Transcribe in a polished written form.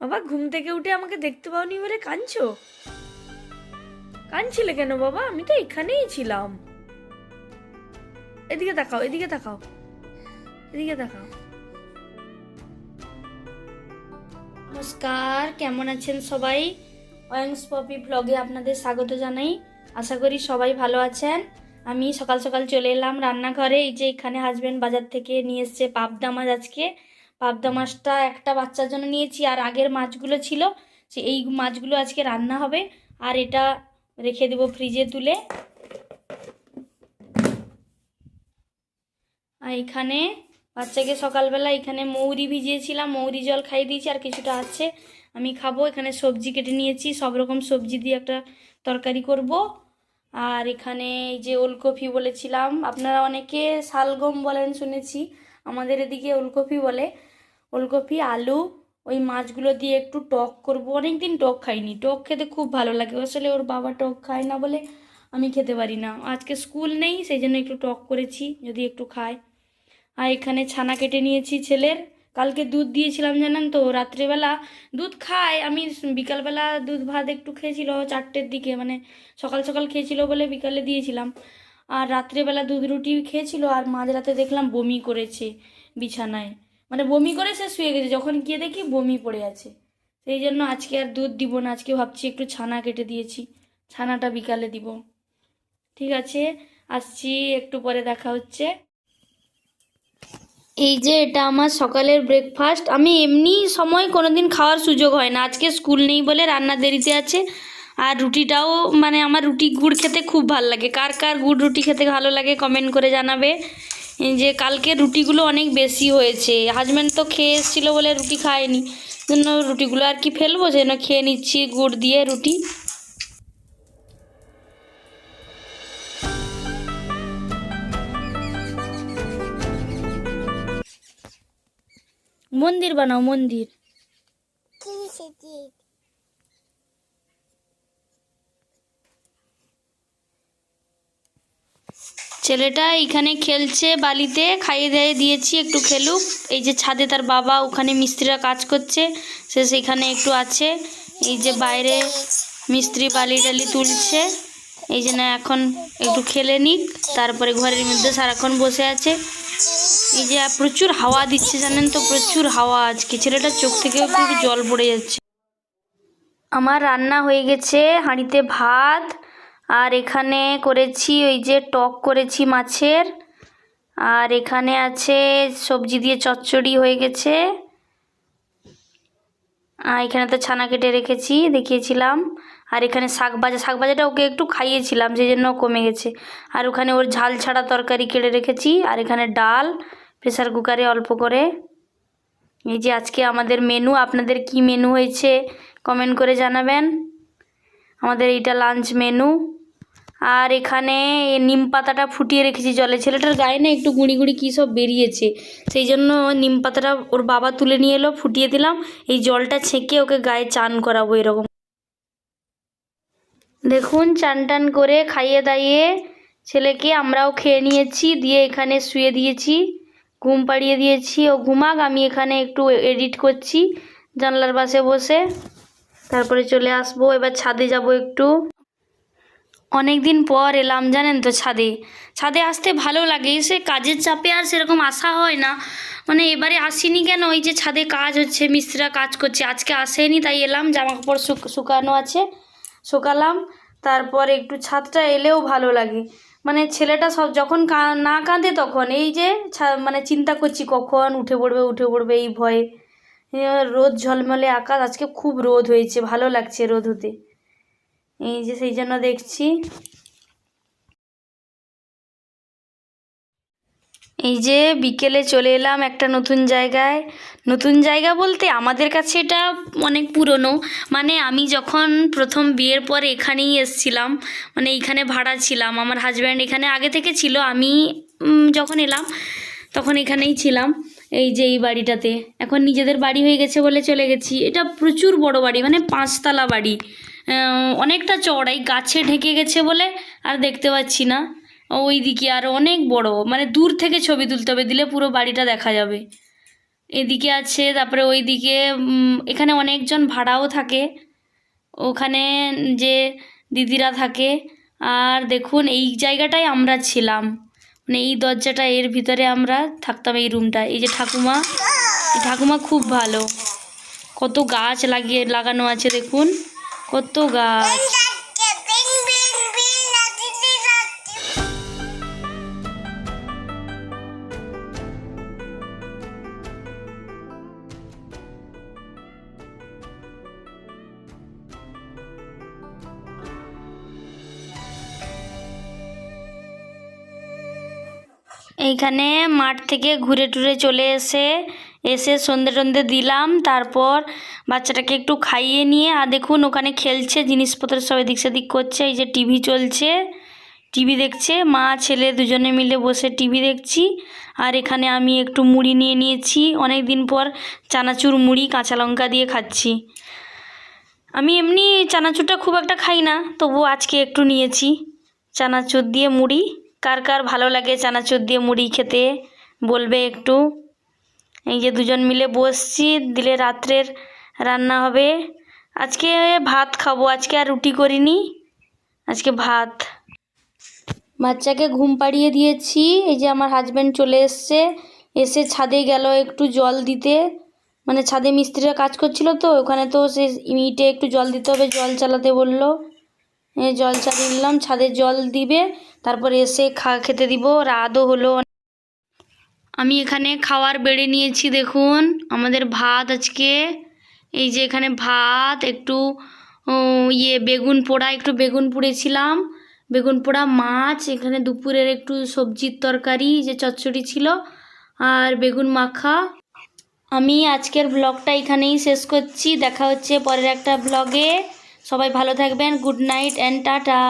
বাবা ঘুম থেকে উঠে আমাকে দেখতে পাওনি বলে কাঁদছো? কাঁদছিলে কেন বাবা? আমি তো এখানেই ছিলাম। এদিকে তাকাও, এদিকে তাকাও, এদিকে তাকাও। নমস্কার, কেমন আছেন সবাই? অয়ংস পপি ব্লগে আপনাদের স্বাগত জানাই। আশা করি সবাই ভালো আছেন। আমি সকাল সকাল চলে এলাম রান্নাঘরে। এই যে এখানে হাজবেন্ড বাজার থেকে নিয়ে এসছে পাবদা মাছ। আজকে পাবদা মাছটা একটা বাচ্চার জন্য নিয়েছি, আর আগের মাছগুলো ছিল এই মাছগুলো আজকে রান্না হবে। আর এটা রেখে দেবো ফ্রিজে তুলে। আর এখানে বাচ্চাকে সকালবেলা এখানে মৌরি ভিজিয়েছিলাম, মৌরি জল খাইয়ে দিয়েছি, আর কিছুটা আছে আমি খাবো। এখানে সবজি কেটে নিয়েছি, সব রকম সবজি দিয়ে একটা তরকারি করব। আর এখানে এই যে ওলকপি বলেছিলাম, আপনারা অনেকে শালগম বলেন শুনেছি, আমাদের এদিকে ওলকপি বলে। ওলকপি আলু ওই মাছগুলো দিয়ে একটু টক করব। অনেকদিন টক খাইনি, টক খেতে খুব ভালো লাগে। আসলে ওর বাবা টক খায় না বলে আমি খেতে পারি না। আজকে স্কুল নেই, সেই জন্য একটু টক করেছি, যদি একটু খায়। আর এখানে ছানা কেটে নিয়েছি ছেলের। কালকে দুধ দিয়েছিলাম জানেন তো, রাত্রেবেলা দুধ খায়। আমি বিকালবেলা দুধ ভাত একটু খেয়েছিল 4টের দিকে, মানে সকাল সকাল খেয়েছিল বলে বিকালে দিয়েছিলাম। আর রাত্রেবেলা দুধ রুটি খেয়েছিল, আর মাঝরাতে দেখলাম বমি করেছে বিছানায়। মানে বমি করে সে শুয়ে গেছে, যখন গিয়ে দেখি বমি পড়ে আছে। সেই জন্য আজকে আর দুধ দিব না, আজকে ভাবছি একটু ছানা কেটে দিয়েছি, ছানাটা বিকালে দিব। ঠিক আছে, আসছি, একটু পরে দেখা হচ্ছে। এই যে এটা আমার সকালের ব্রেকফাস্ট। আমি এমনি সময় কোনোদিন খাওয়ার সুযোগ হয় না, আজকে স্কুল নেই বলে রান্না দেরিতে আছে। আর রুটিটাও, মানে আমার রুটি গুড় খেতে খুব ভালো লাগে। কার কার গুড় রুটি খেতে ভালো লাগে কমেন্ট করে জানাবে। এই যে কালকে রুটিগুলো অনেক বেশি হয়েছে, হাজব্যান্ড তো খেয়ে এসেছিলো বলে রুটি খায়নি, জন্য রুটিগুলো আর কি ফেলবো, যেন খেয়ে নিচ্ছি গুড় দিয়ে রুটি। মন্দির বানাও, মন্দির। ছেলেটা এইখানে খেলছে বালিতে, খাইয়ে দাইয়ে দিয়েছি, একটু খেলুক। এই যে ছাদে তার বাবা, ওখানে মিস্ত্রিরা কাজ করছে, সে সেখানে একটু আছে। এই যে বাইরে মিস্ত্রি বালি টালি তুলছে। এই যে না, এখন একটু খেলে নিক, তারপরে ঘরের মধ্যে সারাক্ষণ বসে আছে। এই যে প্রচুর হাওয়া দিচ্ছে জানেন তো, প্রচুর হাওয়া আজকে। ছেলেটার চোখ থেকে একটু জল পড়ে যাচ্ছে। আমার রান্না হয়ে গেছে, হাঁড়িতে ভাত, আর এখানে করেছি ওই যে টক করেছি মাছের, আর এখানে আছে সবজি দিয়ে চচ্চড়ি হয়ে গেছে। আর এখানে তো ছানা কেটে রেখেছি, দেখিয়েছিলাম। আর এখানে শাক ভাজা, শাক ভাজাটা ওকে একটু খাইয়েছিলাম, সেই জন্য কমে গেছে। আর ওখানে ওর ঝাল ছাড়া তরকারি কেটে রেখেছি। আর এখানে ডাল প্রেসার কুকারে অল্প করে। এই যে আজকে আমাদের মেনু। আপনাদের কি মেনু হয়েছে কমেন্ট করে জানাবেন। আমাদের এইটা লাঞ্চ মেনু। আর এখানে নিম পাতাটা ফুটিয়ে রেখেছি জলে। ছেলেটার গায়ে না একটু গুঁড়ি গুঁড়ি কী সব বেরিয়েছে, সেই জন্য নিম পাতাটা ওর বাবা তুলে নিয়ে এলো, ফুটিয়ে দিলাম। এই জলটা ছেঁকে ওকে গায়ে চান করাবো এরকম। দেখুন, চান টান করে খাইয়ে দাইয়ে ছেলেকে আমরাও খেয়ে নিয়েছি, দিয়ে এখানে শুয়ে দিয়েছি, ঘুম পাড়িয়ে দিয়েছি। ও ঘুমাক, আমি এখানে একটু এডিট করছি জানলার পাশে বসে। তারপরে চলে আসবো, এবার ছাদে যাব একটু। অনেক দিন পর এলাম জানেন তো ছাদে। ছাদে আসতে ভালো লাগে, সে কাজের চাপে আর সেরকম আসা হয় না। মানে এবারে আসিনি কেন, ওই যে ছাদে কাজ হচ্ছে, মিস্ত্রিরা কাজ করছে, আজকে আসেনি, তাই এলাম। জামা কাপড় শুকানো আছে, শুকালাম। তারপর একটু ছাদটা এলেও ভালো লাগে। মানে ছেলেটা সব যখন না কাঁদে তখন এই যে মানে চিন্তা করছি কখন উঠে পড়বে, উঠে পড়বে এই ভয়ে। রোদ ঝলমলে আকাশ, আজকে খুব রোদ হয়েছে, ভালো লাগছে রোদ হতে। এই যে সেই জন্য দেখছি। এই যে বিকেলে চলে এলাম একটা নতুন জায়গায়। নতুন জায়গা বলতে আমাদের কাছে এটা অনেক পুরনো। মানে আমি যখন প্রথম বিয়ের পর এখানেই এসছিলাম, মানে এইখানে ভাড়া ছিলাম। আমার হাজব্যান্ড এখানে আগে থেকে ছিল, আমি যখন এলাম তখন এখানেই ছিলাম। এই যে এই বাড়িটাতে, এখন নিজেদের বাড়ি হয়ে গেছে বলে চলে গেছি। এটা প্রচুর বড় বাড়ি, মানে 5তলা বাড়ি, অনেকটা চওড়াই, গাছে ঢেকে গেছে বলে আর দেখতে পাচ্ছি না। ওই দিকে আরও অনেক বড়, মানে দূর থেকে ছবি তুলতে হবে, দিলে পুরো বাড়িটা দেখা যাবে। এদিকে আছে, তারপরে ওইদিকে এখানে অনেকজন ভাড়াও থাকে, ওখানে যে দিদিরা থাকে। আর দেখুন এই জায়গাটায় আমরা ছিলাম, মানে এই দরজাটা, এর ভিতরে আমরা থাকতাম, এই রুমটা। এই যে ঠাকুমা, এই ঠাকুমা খুব ভালো। কত গাছ লাগানো আছে দেখুন, কত গাছ। এইখানে মাঠ থেকে ঘুরে টুরে চলে এসে সন্ধে টন্ধে দিলাম, তারপর বাচ্চাটাকে একটু খাইয়ে নিয়ে, আর দেখুন ওখানে খেলছে, জিনিসপত্র সব এদিক সেদিক করছে। এই যে টিভি চলছে, টিভি দেখছে, মা ছেলে দুজনে মিলে বসে টিভি দেখছি। আর এখানে আমি একটু মুড়ি নিয়ে নিয়েছি, অনেক দিন পর চানাচুর মুড়ি কাঁচা লঙ্কা দিয়ে খাচ্ছি। আমি এমনি চানাচুরটা খুব একটা খাই না, তবু আজকে একটু নিয়েছি চানাচুর দিয়ে মুড়ি। কার কার ভালো লাগে চানাচুর দিয়ে মুড়ি খেতে বলবে একটু। এই যে দুজন মিলে বসছি, দিলে রাত্রের রান্না হবে। আজকে ভাত খাবো, আজকে আর রুটি করিনি, আজকে ভাত। বাচ্চাকে ঘুম পাড়িয়ে দিয়েছি। এই যে আমার হাজব্যান্ড চলে এসে ছাদে গেল একটু জল দিতে, মানে ছাদে মিস্ত্রিরা কাজ করছিল তো ওখানে, তো সে ইটে একটু জল দিতে হবে, জল চালাতে বললো। জল চালিয়ে নিলাম, ছাদে জল দিবে, তারপর এসে খেতে দিব। রাতও হলো। আমি এখানে খাওয়ার বেড়ে নিয়েছি, দেখুন আমাদের ভাত আজকে। এই যে এখানে ভাত, একটু বেগুন পোড়া, একটু বেগুন পুড়েছিলাম, বেগুন পোড়া, মাছ, এখানে দুপুরের একটু সবজির তরকারি, যে চচ্চড়ি ছিল, আর বেগুন মাখা। আমি আজকের ব্লগটা এখানেই শেষ করছি, দেখা হচ্ছে পরের একটা ব্লগে। সবাই ভালো থাকবেন, গুড নাইট অ্যান্ড টাটা।